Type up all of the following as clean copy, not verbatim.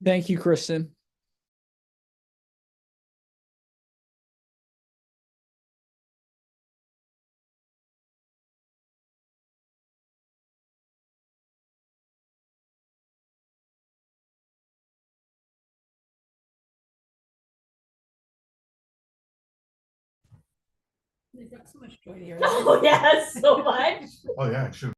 Thank you, Kristen. They've got so much joy here. Oh, yeah, so much. Oh, yeah, sure.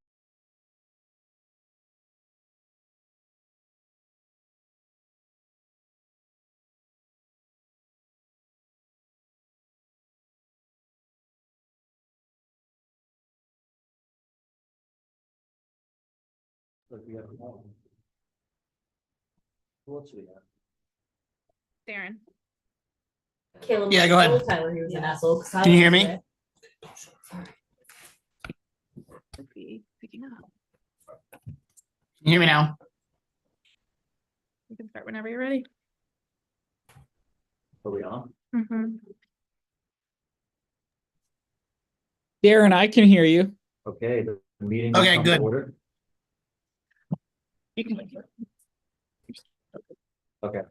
Darren. Caleb, Yeah, go ahead. told Tyler he was an asshole. Can you hear me? Picking up. Can you hear me now? You can start whenever you're ready. Are we on? Darren, I can hear you. Okay, the meeting. Okay, will come to good. Order. You can Okay.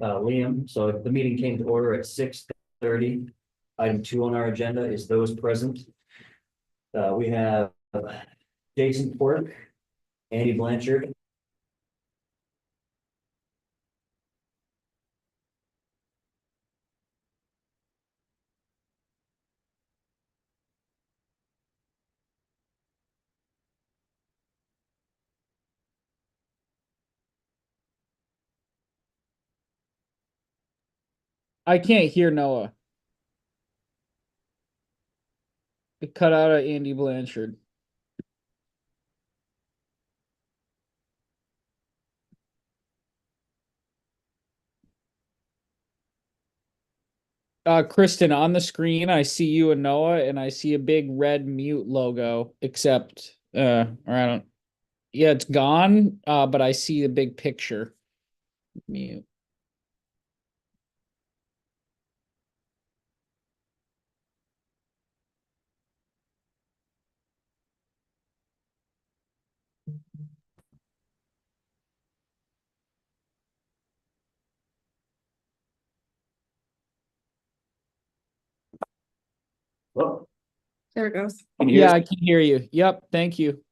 Liam, so the meeting came to order at 6:30. Item 2 on our agenda is those present. We have Jason Quirk, Andy Blanchard. I can't hear Noah. It cut out of Andy Blanchard. Kristen, on the screen, I see you and Noah, and I see a big red mute logo, except, or I don't, yeah, it's gone, but I see the big picture. Mute. Oh, There it goes. can you hear Yeah, us? I can hear you. Yep, thank you.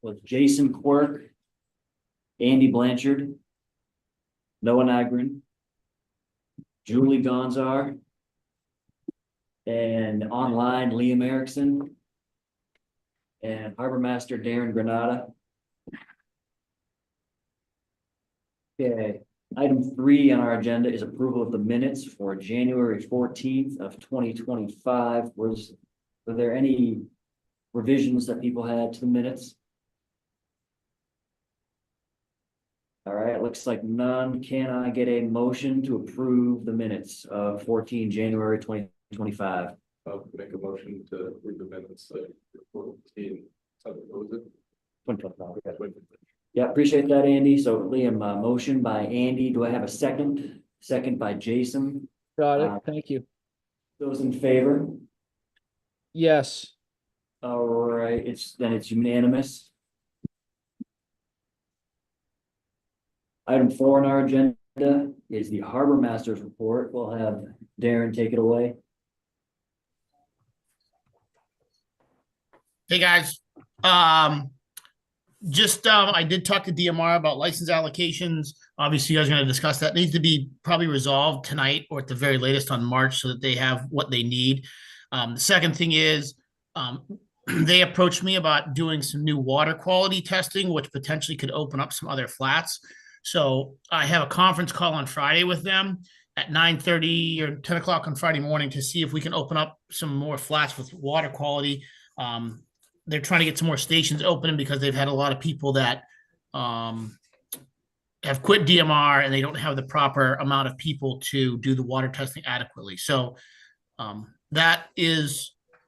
Was Jason Quirk, Andy Blanchard, Noah Nygren, Julie Gonzar, and online Liam Erickson, and Harbor Master Darren Granada. Okay, item 3 on our agenda is approval of the minutes for January 14th of 2025. Were there any revisions that people had to the minutes? All right, looks like none. Can I get a motion to approve the minutes of January 2025? I'll make a motion to approve the minutes of 14. What was it? 2025, okay. Yeah, appreciate that, Andy. So Liam, motion by Andy. Do I have a second? Second by Jason. Got it. Thank you. Those in favor? Yes. All right, it's unanimous. Item 4 on our agenda is the Harbor Master's report. We'll have Darren take it away. Hey guys, I did talk to DMR about license allocations. Obviously, you guys are going to discuss that. It needs to be probably resolved tonight or at the very latest on March so that they have what they need. The second thing is they approached me about doing some new water quality testing, which potentially could open up some other flats. So I have a conference call on Friday with them at 9:30 or 10 o'clock on Friday morning to see if we can open up some more flats with water quality. They're trying to get some more stations open because they've had a lot of people that have quit DMR and they don't have the proper amount of people to do the water testing adequately. So that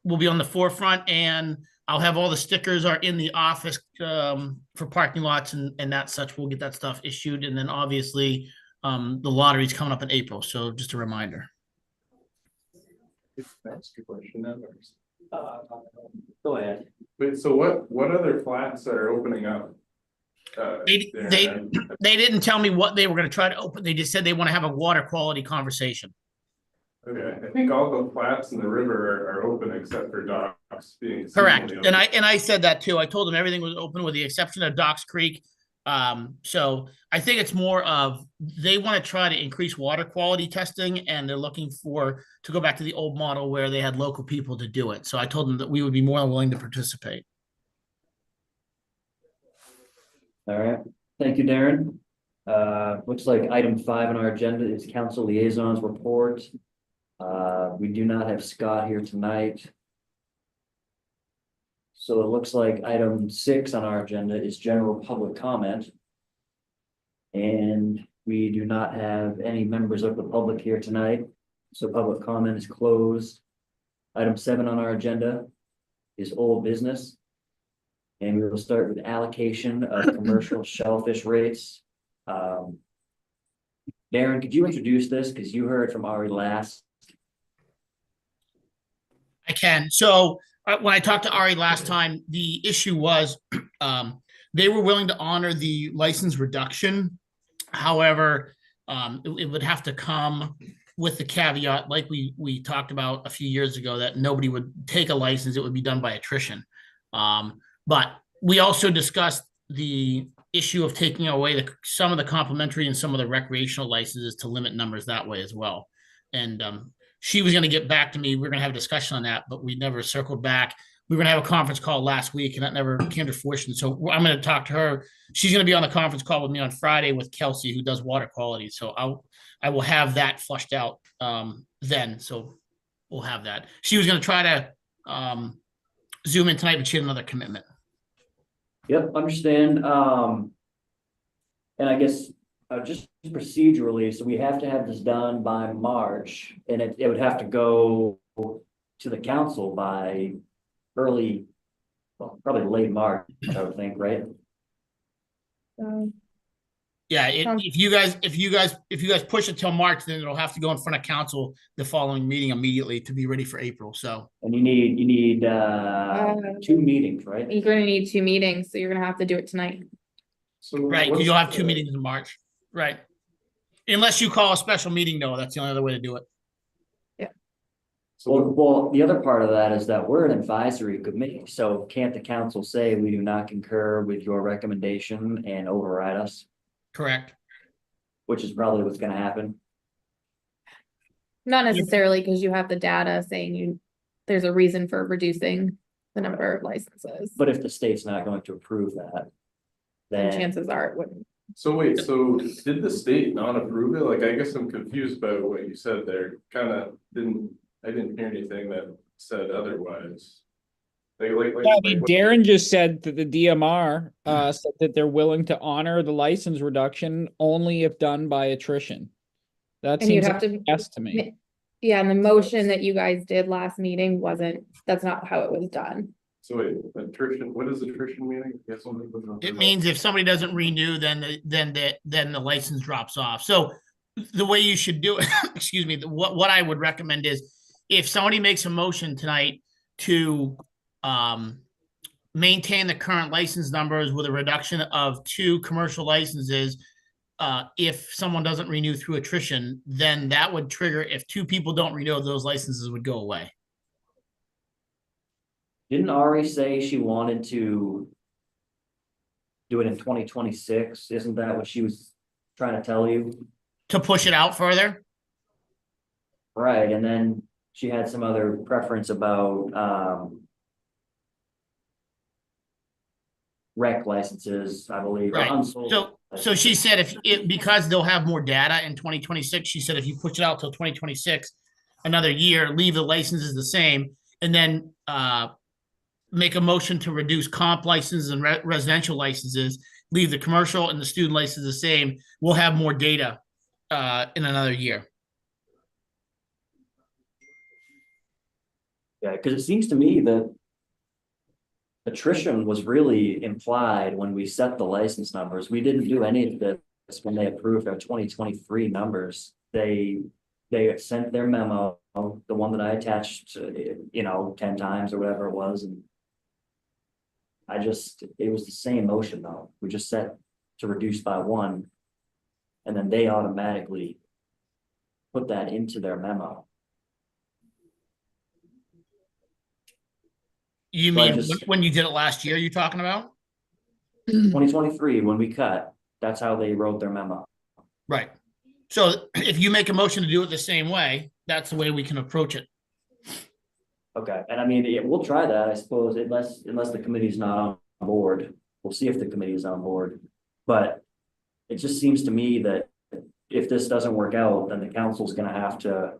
will be on the forefront, and I'll have all the stickers are in the office for parking lots and that such. We'll get that stuff issued. And then obviously the lottery's coming up in April. So just a reminder. Go ahead. Wait, so what other flats are opening up? They didn't tell me what they were gonna try to open. They just said they want to have a water quality conversation. Okay, I think all the flats in the river are open except for docks being. Correct. seasonally And open. I said that too. I told them everything was open with the exception of Docks Creek. So I think it's more of they want to try to increase water quality testing and they're looking to go back to the old model where they had local people to do it. So I told them that we would be more than willing to participate. All right, thank you, Darren. Looks like item 5 on our agenda is council liaisons report. We do not have Scott here tonight. So it looks like item 6 on our agenda is general public comment. And we do not have any members of the public here tonight, so public comment is closed. Item 7 on our agenda is old business. And we will start with allocation of commercial shellfish rates. Darren, could you introduce this? Because you heard from Ari last. I can. So when I talked to Ari last time, the issue was they were willing to honor the license reduction. However, it would have to come with the caveat, like we talked about a few years ago, that nobody would take a license. It would be done by attrition. But we also discussed the issue of taking away some of the complimentary and some of the recreational licenses to limit numbers that way as well. And she was going to get back to me. We're going to have a discussion on that, but we never circled back. We were going to have a conference call last week and that never came to fruition. So I'm going to talk to her. She's going to be on the conference call with me on Friday with Kelsey, who does water quality. So I will have that flushed out then. So we'll have that. She was going to try to Zoom in tonight, but she had another commitment. Yep, understand. And I guess just procedurally, so we have to have this done by March, and it would have to go to the council by early, well, probably late March, I would think, right? Yeah, if you guys push it till March, then it'll have to go in front of council the following meeting immediately to be ready for April. So And you need 2 meetings, right? You're gonna need 2 meetings, so you're gonna have to do it tonight. So right, what's you'll have 2 the- meetings in March, right? Unless you call a special meeting, though, that's the only other way to do it. So Well, the other part of that is that we're an advisory committee, so can't the council say we do not concur with your recommendation and override us? Correct. Which is probably what's gonna happen. Not necessarily, because you have the data saying there's a reason for reducing the number of licenses. But if the state's not going to approve that, Then then chances are it wouldn't. So wait, so did the state not approve it? Like, I guess I'm confused by what you said there. I didn't hear anything that said otherwise. Darren just said that the DMR said that they're willing to honor the license reduction only if done by attrition. That And you'd seems have to. yes to me. Yeah, and the motion that you guys did last meeting that's not how it was done. So wait, attrition, what does attrition mean? It means if somebody doesn't renew, then the license drops off. So the way you should do it, excuse me, what I would recommend is if somebody makes a motion tonight to maintain the current license numbers with a reduction of 2 commercial licenses, if someone doesn't renew through attrition, then that would trigger, if 2 people don't renew, those licenses would go away. didn't Ari say she wanted to do it in 2026? Isn't that what she was trying to tell you? To push it out further? Right, and then she had some other preference about rec licenses, I believe. Right. Unsold So she said because they'll have more data in 2026, she said if you push it out till 2026, another year, leave the licenses the same, and then make a motion to reduce comp licenses and residential licenses, leave the commercial and the student license the same, we'll have more data in another year. Yeah, because it seems to me that attrition was really implied when we set the license numbers. We didn't do any of this when they approved our 2023 numbers. They sent their memo, the one that I attached to, 10 times or whatever it was, and it was the same motion though. We just set to reduce by one. And then they automatically put that into their memo. You So I mean just- when you did it last year, you talking about? 2023, when we cut, that's how they wrote their memo. Right. So if you make a motion to do it the same way, that's the way we can approach it. Okay, and I mean, we'll try that, I suppose, unless the committee's not on board. We'll see if the committee is on board. But it just seems to me that if this doesn't work out, then the council's gonna have to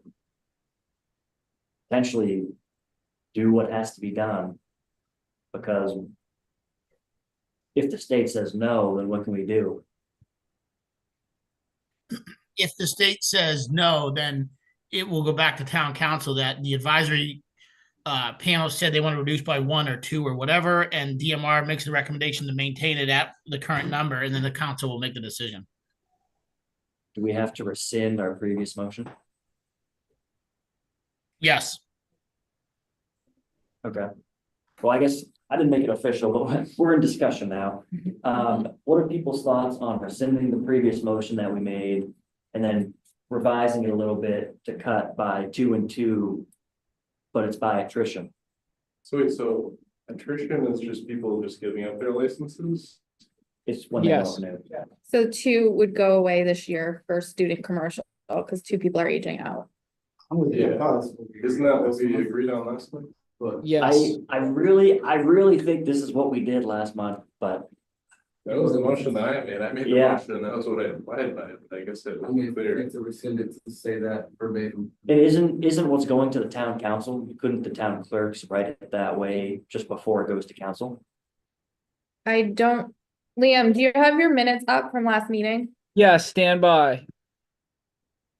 potentially do what has to be done. Because if the state says no, then what can we do? If the state says no, then it will go back to town council that the advisory panel said they want to reduce by 1 or 2 or whatever, and DMR makes the recommendation to maintain it at the current number, and then the council will make the decision. Do we have to rescind our previous motion? Yes. Okay. Well, I guess I didn't make it official, but we're in discussion now. What are people's thoughts on rescinding the previous motion that we made and then revising it a little bit to cut by 2 and 2, but it's by attrition? So wait, so attrition is just people just giving up their licenses? It's when they Yes. don't renew. So 2 would go away this year for student commercial, because 2 people are aging out. Yeah. Isn't that what we agreed on last time? Yes, I really think this is what we did last month, but That was the motion that I made. I made the Yeah. motion, that was what I implied by it, but I guess it I mean, was clear. it's a rescinded to say that verbatim. it isn't what's going to the town council. Couldn't the town clerks write it that way just before it goes to council? I don't, Liam, do you have your minutes up from last meeting? yeah, stand by.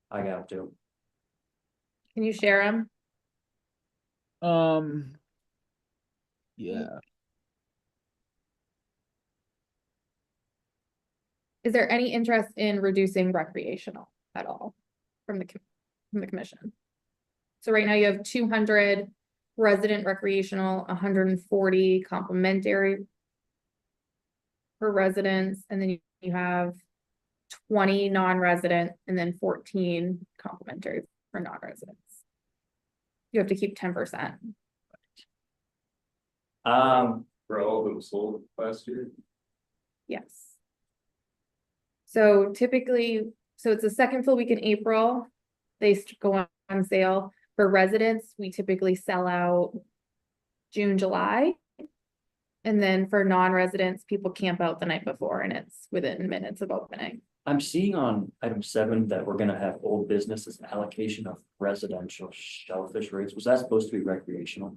I got to. Can you share them? Yeah, Is there any interest in reducing recreational at all from from the commission? So right now you have 200 resident recreational, 140 complimentary for residents, and then you have 20 non-resident and then 14 complimentary for non-residents. You have to keep 10%. For all of them sold last year. Yes. So typically, so it's the second full week in April, they go on sale. For residents, we typically sell out June, July. And then for non-residents, people camp out the night before and it's within minutes of opening. I'm seeing on item 7 that we're gonna have old business as an allocation of residential shellfish rates. Was that supposed to be recreational?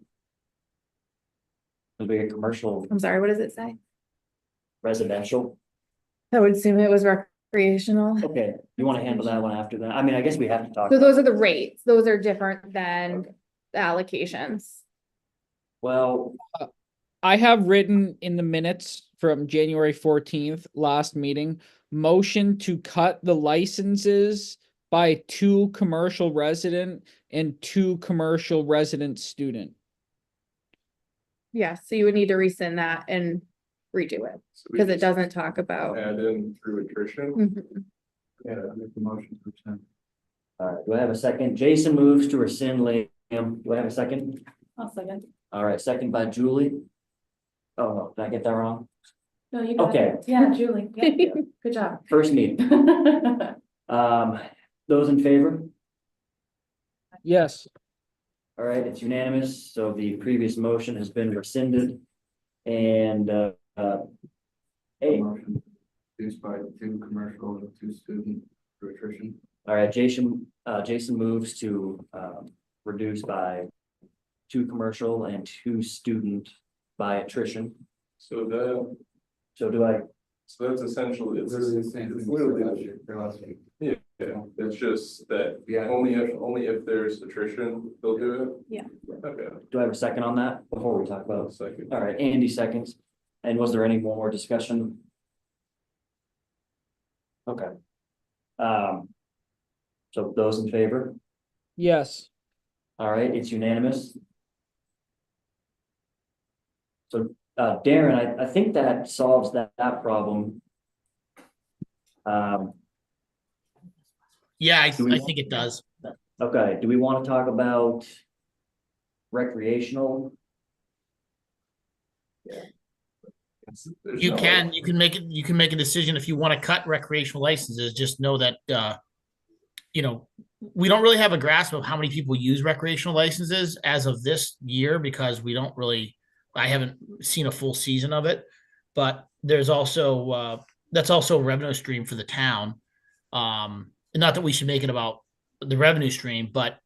It'll be a commercial I'm sorry, what does it say? residential. I would assume it was recreational. Okay, you want to handle that one after that? I mean, I guess we have to talk. So those are the rates. Those are different than the allocations. Well, I have written in the minutes from January 14th, last meeting, motion to cut the licenses by 2 commercial resident and 2 commercial resident student. Yeah, so you would need to rescind that and redo it, So we because it just doesn't talk about. Add in through attrition. Mhm. Yeah, make the motion to rescind. all right, do I have a second? Jason moves to rescind. Liam, do I have a second? I'll second. All right, second by Julie. Oh, did I get that wrong? No, you got it. Okay. Yeah, Julie. Yeah, good job. First meeting. Those in favor? Yes, All right, it's unanimous, so the previous motion has been rescinded. And, hey, Motion reduced by 2 commercial and 2 student for attrition. all right, Jason moves to, reduce by 2 commercial and 2 student by attrition. So that, So do I, so that's essentially, it's Literally the same it's thing. literally, Last year, or last week. yeah, it's just that Yeah. only if there's attrition, they'll do it? Yeah. Okay, do I have a second on that before we talk about? second. All right, Andy seconds. And was there any more discussion? Okay. So those in favor? yes, All right, it's unanimous. So, Darren, I think that solves that problem. Um, Yeah, Do we I want- think it does. okay, do we want to talk about recreational? There's You no- can, you can make a decision if you want to cut recreational licenses, just know that, you know, we don't really have a grasp of how many people use recreational licenses as of this year because we don't really, I haven't seen a full season of it. But there's also, that's also a revenue stream for the town. And not that we should make it about the revenue stream, but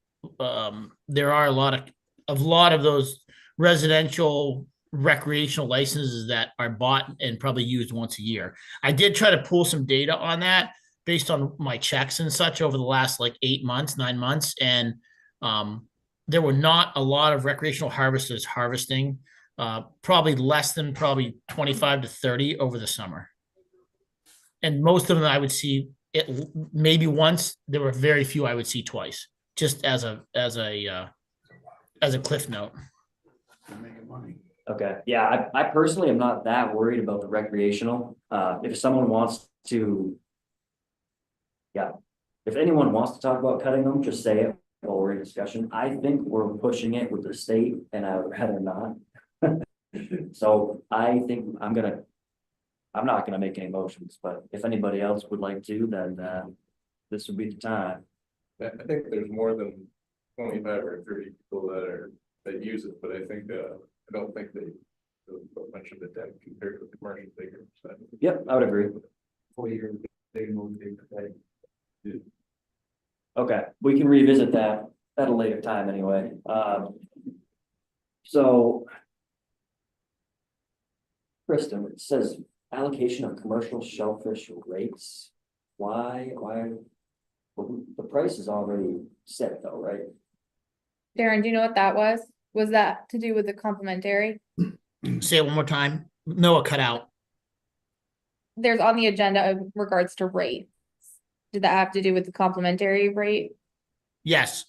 there are a lot of those residential recreational licenses that are bought and probably used once a year. I did try to pull some data on that based on my checks and such over the last like 8 months, 9 months. And there were not a lot of recreational harvesters harvesting, probably less than probably 25 to 30 over the summer. And most of them I would see it maybe once. There were very few I would see twice, just as a cliff note. Making money. Okay, yeah, I personally am not that worried about the recreational. If someone wants to. Yeah, if anyone wants to talk about cutting them, just say it while we're in discussion. I think we're pushing it with the state and I would rather not. So I think I'm not gonna make any motions, but if anybody else would like to, then this would be the time. I think there's more than 25 or 30 people that use it, but I think, I don't think they put much of it down compared to the commercial figures. Yep, I would agree. 4 year big movie today. Okay, we can revisit that at a later time anyway. So. Kristen, it says allocation of commercial shellfish rates. Why, well, the price is already set though, right? Darren, do you know what that was? Was that to do with the complimentary? Say it one more time. Noah cut out. There's on the agenda in regards to rates. Did that have to do with the complimentary rate? Yes,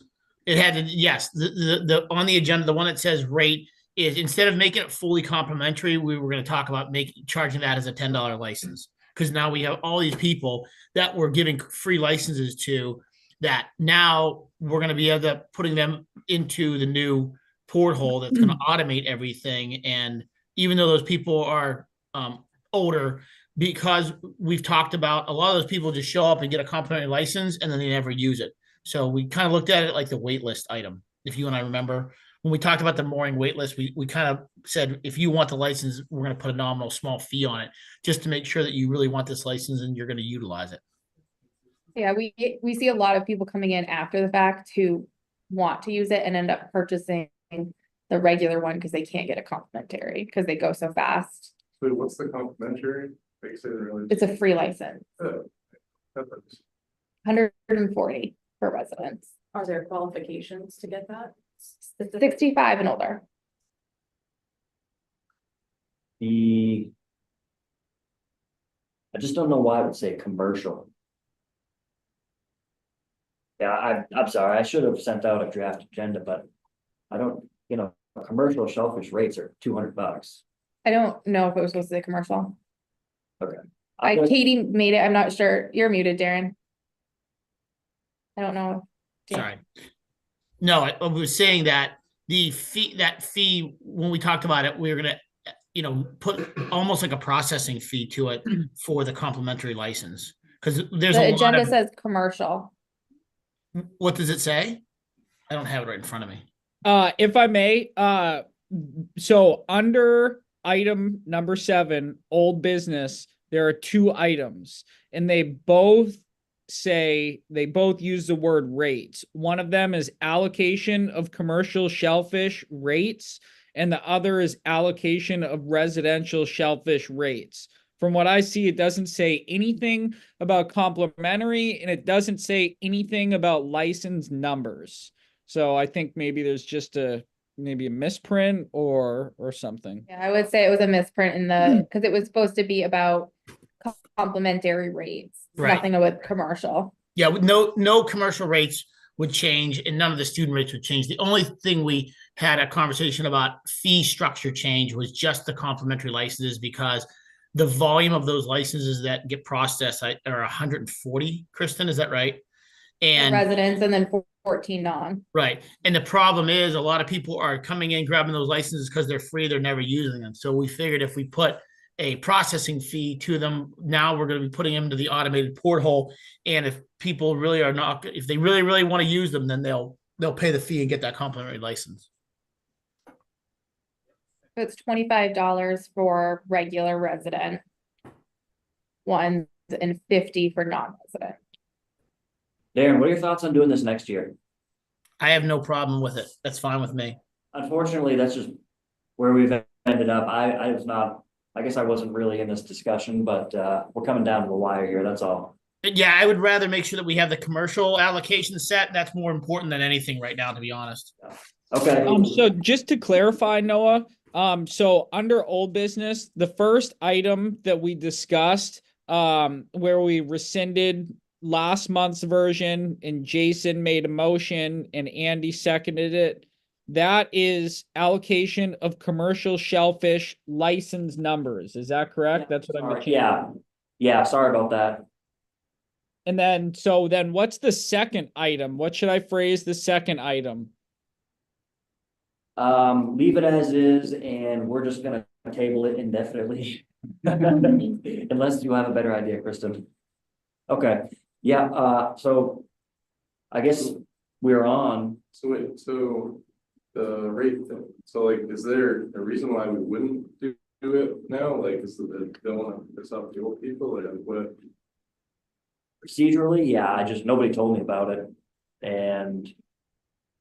it had to, yes, the on the agenda, the one that says rate is instead of making it fully complimentary, we were going to talk about charging that as a $10 license. Because now we have all these people that we're giving free licenses to that now we're going to be able to putting them into the new porthole that's going to automate everything. And even though those people are older, because we've talked about a lot of those people just show up and get a complimentary license and then they never use it. So we kind of looked at it like the wait list item. If you and I remember when we talked about the mooring wait list, we kind of said, if you want the license, we're going to put a nominal small fee on it just to make sure that you really want this license and you're going to utilize it. Yeah, we see a lot of people coming in after the fact who want to use it and end up purchasing the regular one because they can't get a complimentary because they go so fast. So what's the complimentary? Like, say they're really- It's a free license, that's- 140 for residents, Are there qualifications to get that? 65 and older. I just don't know why I would say commercial. Yeah, I'm sorry, I should have sent out a draft agenda, but I don't, commercial shellfish rates are $200. I don't know if it was supposed to say commercial. Okay. Katie made it. I'm not sure. You're muted, Darren. I don't know. Yeah. Sorry. No, I was saying that the fee, when we talked about it, we were going to, put almost like a processing fee to it for the complimentary license. Because there's The a lot agenda of, says commercial. what does it say? I don't have it right in front of me. If I may, so under item number 7, old business, there are 2 items and they both use the word rates. One of them is allocation of commercial shellfish rates and the other is allocation of residential shellfish rates. From what I see, it doesn't say anything about complimentary and it doesn't say anything about license numbers. So I think maybe there's just maybe a misprint or something. Yeah, I would say it was a misprint in the, because it was supposed to be about complimentary rates, Right. nothing with commercial. Yeah, with no commercial rates would change and none of the student rates would change. The only thing we had a conversation about fee structure change was just the complimentary licenses because the volume of those licenses that get processed are 140, Kristen, is that right? And Residents and then 14 non. right. And the problem is a lot of people are coming in, grabbing those licenses because they're free, they're never using them. So we figured if we put a processing fee to them, now we're going to be putting them to the automated porthole. And if people really are not, if they really, really want to use them, then they'll pay the fee and get that complimentary license. So it's $25 for regular resident ones and 50 for non-resident. Darren, what are your thoughts on doing this next year? I have no problem with it. That's fine with me. Unfortunately, that's just where we've ended up. I was not, I guess I wasn't really in this discussion, but we're coming down to the wire here, that's all. Yeah, I would rather make sure that we have the commercial allocation set. That's more important than anything right now, to be honest. Okay. So just to clarify, Noah, so under old business, the first item that we discussed, where we rescinded last month's version and Jason made a motion and Andy seconded it, that is allocation of commercial shellfish license numbers. Is that correct? That's what I'm. Yeah, sorry about that. And then, so then what's the second item? What should I phrase the second item? Leave it as is, and we're just gonna table it indefinitely. Unless you have a better idea, Kristen. Okay, yeah, so I guess we're on. So wait, so the rate thing, so like, is there a reason why we wouldn't do it now? Like, is it that they don't want to piss off the old people, or what? Procedurally, yeah, nobody told me about it, and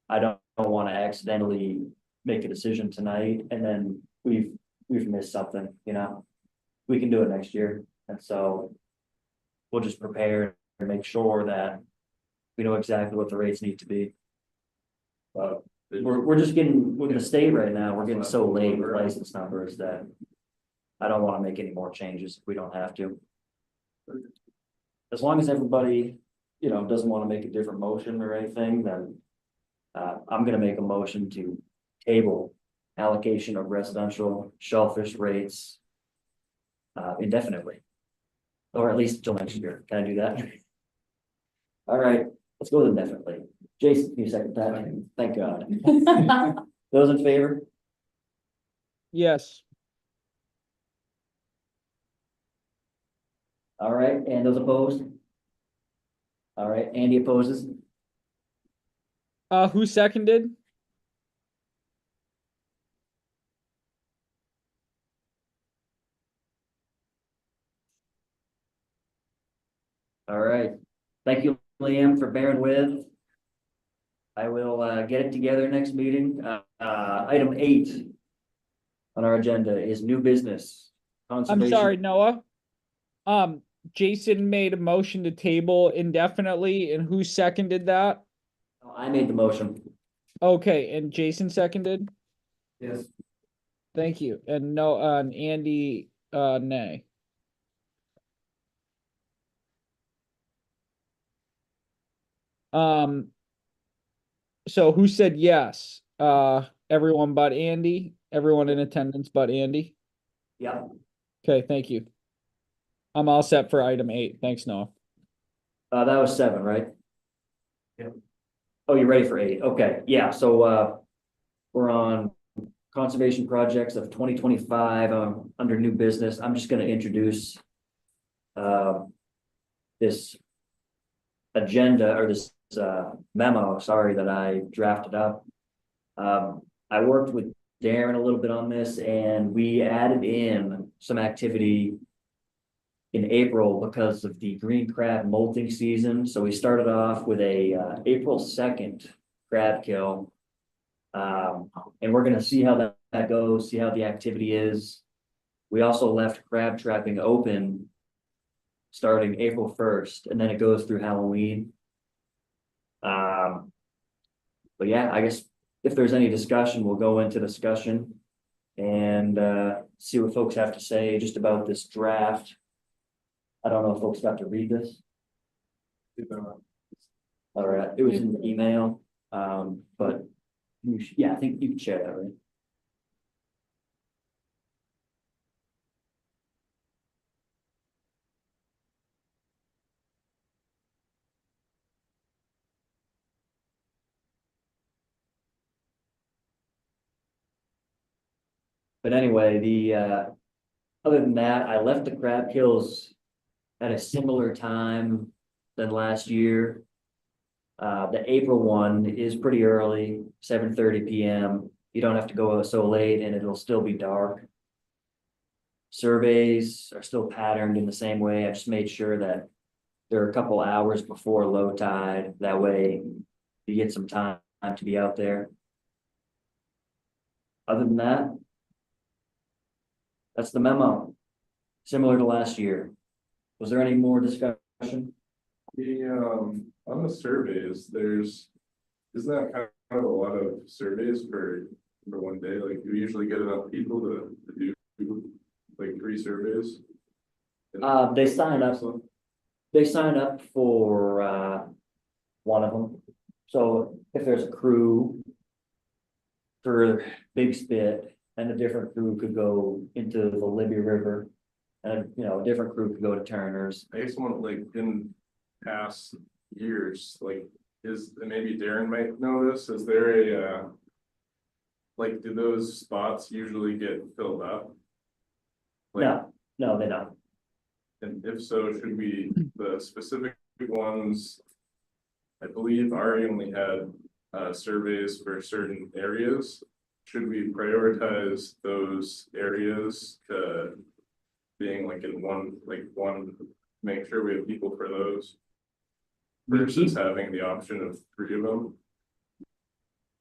I don't want to accidentally make a decision tonight, and then we've missed something, you know? We can do it next year, and so we'll just prepare and make sure that we know exactly what the rates need to be. We're in the state right now, we're getting so late with license numbers that I don't want to make any more changes if we don't have to. As long as everybody, you know, doesn't want to make a different motion or anything, then I'm gonna make a motion to table allocation of residential shellfish rates indefinitely. Or at least till next year. Can I do that? All right, let's go with indefinitely. Jason, can you second that? Thank God. Those in favor? Yes. All right, and those opposed? All right, Andy opposes. Who seconded? All right, thank you, Liam, for bearing with. I will get it together next meeting. Item 8 on our agenda is new business. I'm Conservation. sorry, Noah. Jason made a motion to table indefinitely, and who seconded that? I made the motion. Okay, and Jason seconded? Yes. Thank you. And no, and Andy, nay. So who said yes? Everyone but Andy? Everyone in attendance but Andy? Yeah. Okay, thank you. I'm all set for item 8. Thanks, Noah. That was 7, right? Yeah. Oh, you're ready for 8. Okay, yeah, so we're on conservation projects of 2025 under new business. I'm just gonna introduce this agenda or this memo, sorry, that I drafted up. I worked with Darren a little bit on this, and we added in some activity in April because of the green crab molting season. So we started off with a April 2nd crab kill. And we're gonna see how that goes, see how the activity is. We also left crab trapping open starting April 1st, and then it goes through Halloween. But yeah, I guess if there's any discussion, we'll go into discussion and see what folks have to say just about this draft. I don't know if folks got to read this. All right, it was in the email, but yeah, I think you can share that, right? But anyway, other than that, I left the crab kills at a similar time than last year. The April one is pretty early, 7:30 PM. You don't have to go so late and it'll still be dark. Surveys are still patterned in the same way. I just made sure that they're a couple hours before low tide. That way you get some time to be out there. Other than that, that's the memo. Similar to last year. Was there any more discussion? On the surveys, isn't that kind of a lot of surveys for one day? Like, do we usually get enough people to do like 3 surveys? They sign up. They sign up for one of them. So if there's a crew for Big Spit, and a different crew could go into the Libby River, and a different crew could go to Turner's. I guess one like in past years, like and maybe Darren might know this, is there a like, do those spots usually get filled up? Like, No, they don't. and if so, should we, the specific ones, I believe Ari only had surveys for certain areas. Should we prioritize those areas to being like in one, make sure we have people for those? Versus having the option of 3 of them?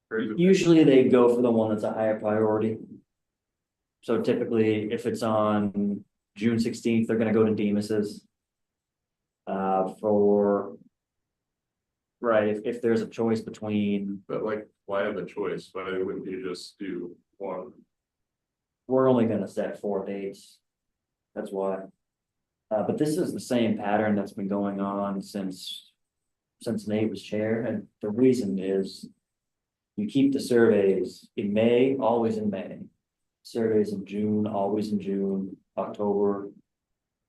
Or is it- Usually they go for the one that's a higher priority. So typically, if it's on June 16th, they're gonna go to Demas's. If there's a choice between, But like, why have a choice? Why wouldn't you just do one? we're only gonna set 4 dates. That's why. But this is the same pattern that's been going on since Nate was chair, and the reason is you keep the surveys in May, always in May. Surveys in June, always in June, October,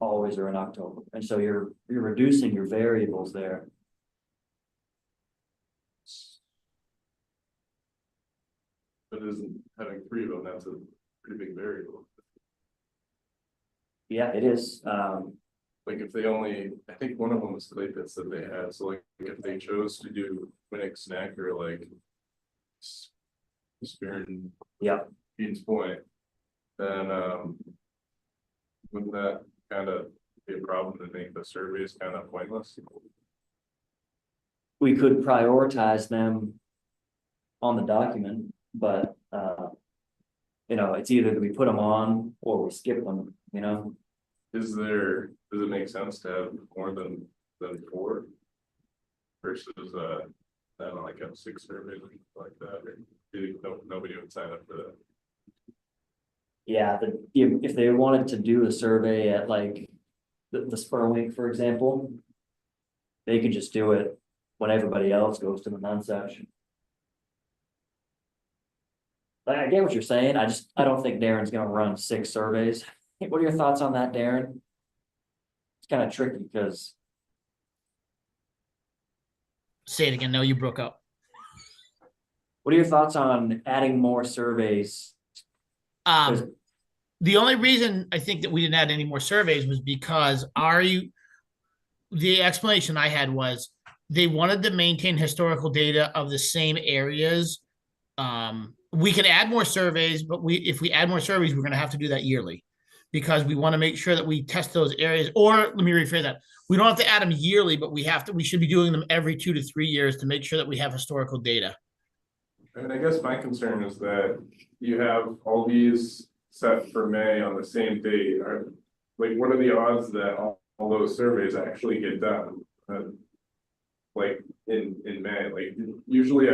always are in October. And so you're reducing your variables there. But isn't having 3 of them, that's a pretty big variable. Yeah, it is. Like if they only, I think one of them was clay pits that they had, so like if they chose to do Winnick Snack or like Spearn. Yeah. Beans Point, then wouldn't that kind of be a problem to make the surveys kind of pointless? We could prioritize them on the document, but it's either that we put them on or we skip them, Does it make sense to have more than 4? Versus I don't know, like a 6 survey like that, or nobody would sign up for that? Yeah, if they wanted to do a survey at like the Spur Week, for example, they could just do it when everybody else goes to the nonsuch. Like, I get what you're saying. I don't think Darren's gonna run 6 surveys. What are your thoughts on that, Darren? It's kind of tricky because Say it again. No, you broke up. what are your thoughts on adding more surveys? The only reason I think that we didn't add any more surveys was because the explanation I had was they wanted to maintain historical data of the same areas. We can add more surveys, but if we add more surveys, we're going to have to do that yearly because we want to make sure that we test those areas. Or let me rephrase that. We don't have to add them yearly, but we should be doing them every 2 to 3 years to make sure that we have historical data. And I guess my concern is that you have all these set for May on the same date. Like, what are the odds that all those surveys actually get done? Like in May, like usually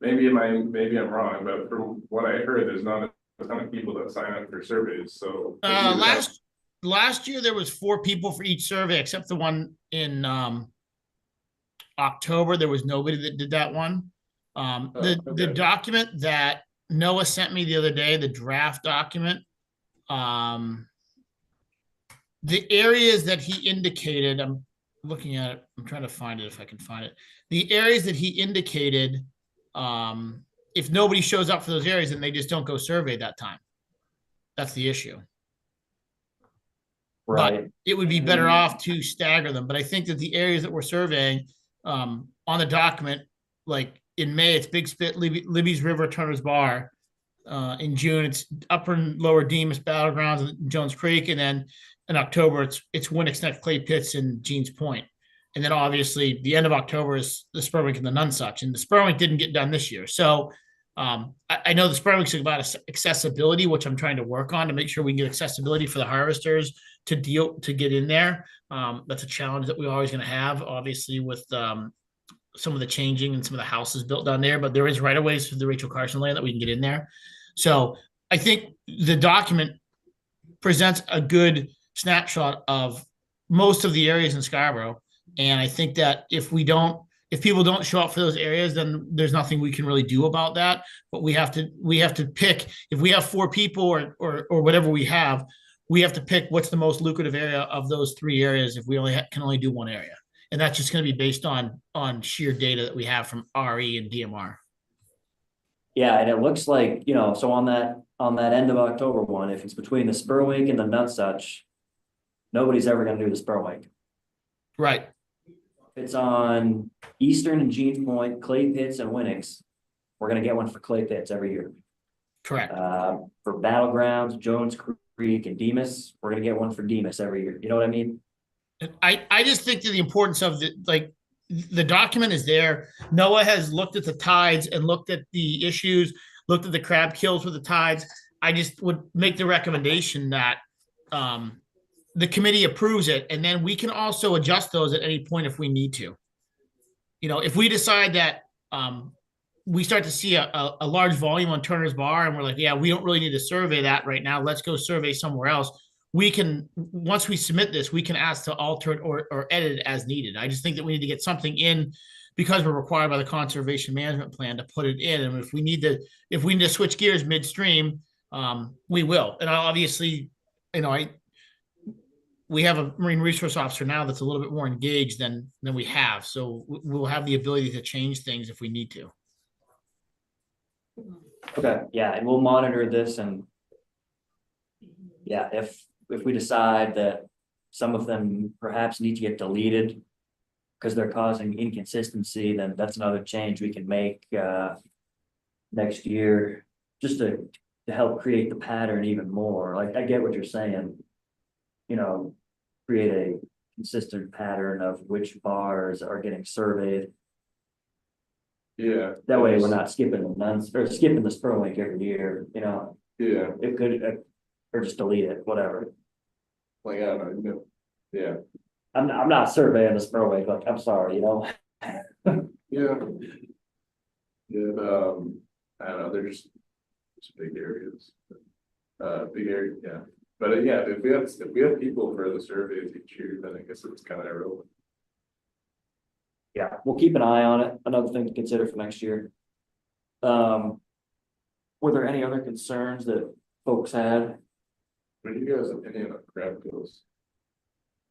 maybe I'm wrong, but from what I heard, there's not a ton of people that sign up for surveys, so. Last year there was 4 people for each survey except the one in October. There was nobody that did that one. The document that Noah sent me the other day, the draft document, the areas that he indicated, I'm looking at it, I'm trying to find it if I can find it. The areas that he indicated, if nobody shows up for those areas, then they just don't go survey that time. That's the issue. Right. It would be better off to stagger them, but I think that the areas that we're surveying, on the document, like in May, it's Big Spit, Libby's River, Turner's Bar. In June, it's Upper and Lower Demas Battlegrounds and Jones Creek, and then in October, it's Winnick's Neck, Clay Pits, and Jeans Point. And then obviously the end of October is the Spurwink and the Nunsuch, and the Spurwink didn't get done this year. So I know the Spurwink's about accessibility, which I'm trying to work on to make sure we can get accessibility for the harvesters to get in there. That's a challenge that we're always going to have, obviously, with some of the changing and some of the houses built down there, but there is right of ways for the Rachel Carson land that we can get in there. So I think the document presents a good snapshot of most of the areas in Scarborough. And I think that if people don't show up for those areas, then there's nothing we can really do about that. But we have to pick, if we have 4 people or whatever we have to pick what's the most lucrative area of those 3 areas if we can only do one area. And that's just going to be based on sheer data that we have from RE and DMR. Yeah, and it looks like, so on that end of October one, if it's between the Spurwink and the Nunsuch, nobody's ever gonna do the Spurwink. Right. If it's on Eastern and Jeans Point, Clay Pits and Winnick's, we're gonna get one for Clay Pits every year. Correct. For Battlegrounds, Jones Creek and Demas, we're gonna get one for Demas every year. You know what I mean? I just think that the importance of the document is there. NOAA has looked at the tides and looked at the issues, looked at the crab kills with the tides. I just would make the recommendation that the committee approves it, and then we can also adjust those at any point if we need to. If we decide that we start to see a large volume on Turner's Bar and we're like, yeah, we don't really need to survey that right now. Let's go survey somewhere else. We can, once we submit this, we can ask to alter it or edit it as needed. I just think that we need to get something in because we're required by the conservation management plan to put it in. And if we need to switch gears midstream, we will. And obviously, we have a marine resource officer now that's a little bit more engaged than we have. So we'll have the ability to change things if we need to. Okay, yeah, and we'll monitor this, and yeah, if we decide that some of them perhaps need to get deleted because they're causing inconsistency, then that's another change we can make next year, just to help create the pattern even more. Like, I get what you're saying, create a consistent pattern of which bars are getting surveyed. Yeah. That way we're not skipping the Spurwink every year, Yeah. it could, or just delete it, whatever. Like, I don't know. Yeah. I'm not surveying the Spurwink, like, I'm sorry, Yeah. Yeah, I don't know, they're just big areas. Big area, yeah. But yeah, if we have people for the surveys each year, then I guess it's kind of irrelevant. Yeah, we'll keep an eye on it. Another thing to consider for next year. Were there any other concerns that folks had? What do you guys' opinion on crab kills?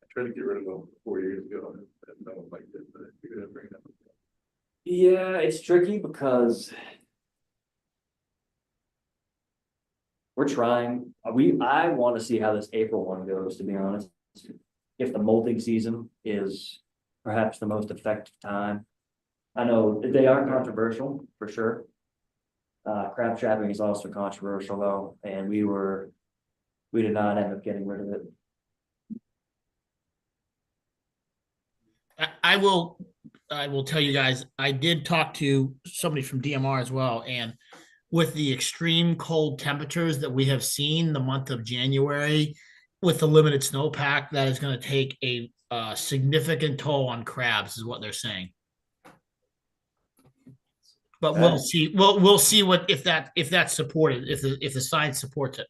I tried to get rid of them 4 years ago and no one liked it, but I figured I'd bring it up. Yeah, it's tricky because we're trying. I want to see how this April one goes, to be honest. If the molting season is perhaps the most effective time. I know they are controversial for sure. Crab trapping is also controversial though, and we did not end up getting rid of it. I will tell you guys, I did talk to somebody from DMR as well, and with the extreme cold temperatures that we have seen the month of January, with the limited snowpack, that is going to take a significant toll on crabs, is what they're saying. But we'll see. We'll see if that's supported, if the science supports it.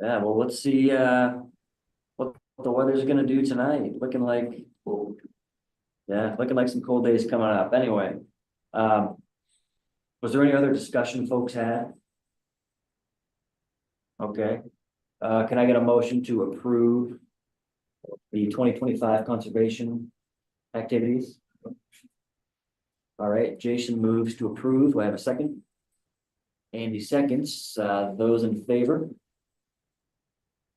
Yeah, well, let's see what the weather's gonna do tonight. Looking like some cold days coming up. Anyway, was there any other discussion folks had? Okay, can I get a motion to approve the 2025 conservation activities? All right, Jason moves to approve. Do I have a second? Andy seconds, those in favor?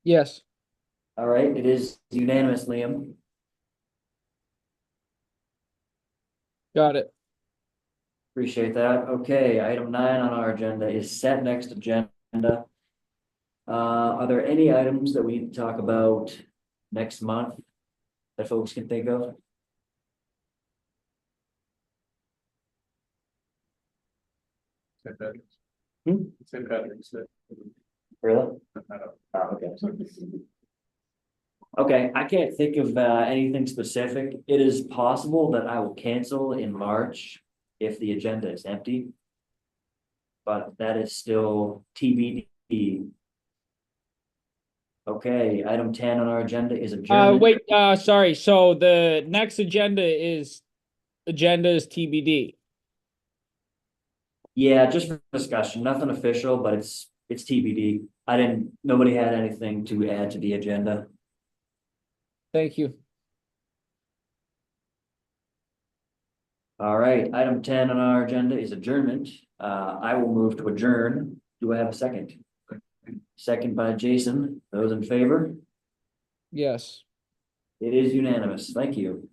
Yes. All right, it is unanimous, Liam. Got it. Appreciate that. Okay, item 9 on our agenda is set next agenda. Are there any items that we need to talk about next month that folks can think of? St. Patrick's. Hmm? St. Patrick's Day. Really? I don't- Oh, okay. Okay, I can't think of anything specific. It is possible that I will cancel in March if the agenda is empty. But that is still TBD. Okay, item 10 on our agenda is adjournment. Wait, sorry. So the next agenda is TBD. Yeah, just for discussion, nothing official, but it's TBD. Nobody had anything to add to the agenda. Thank you. All right, item 10 on our agenda is adjournment. I will move to adjourn. Do I have a second? Second by Jason. Those in favor? Yes. It is unanimous. Thank you.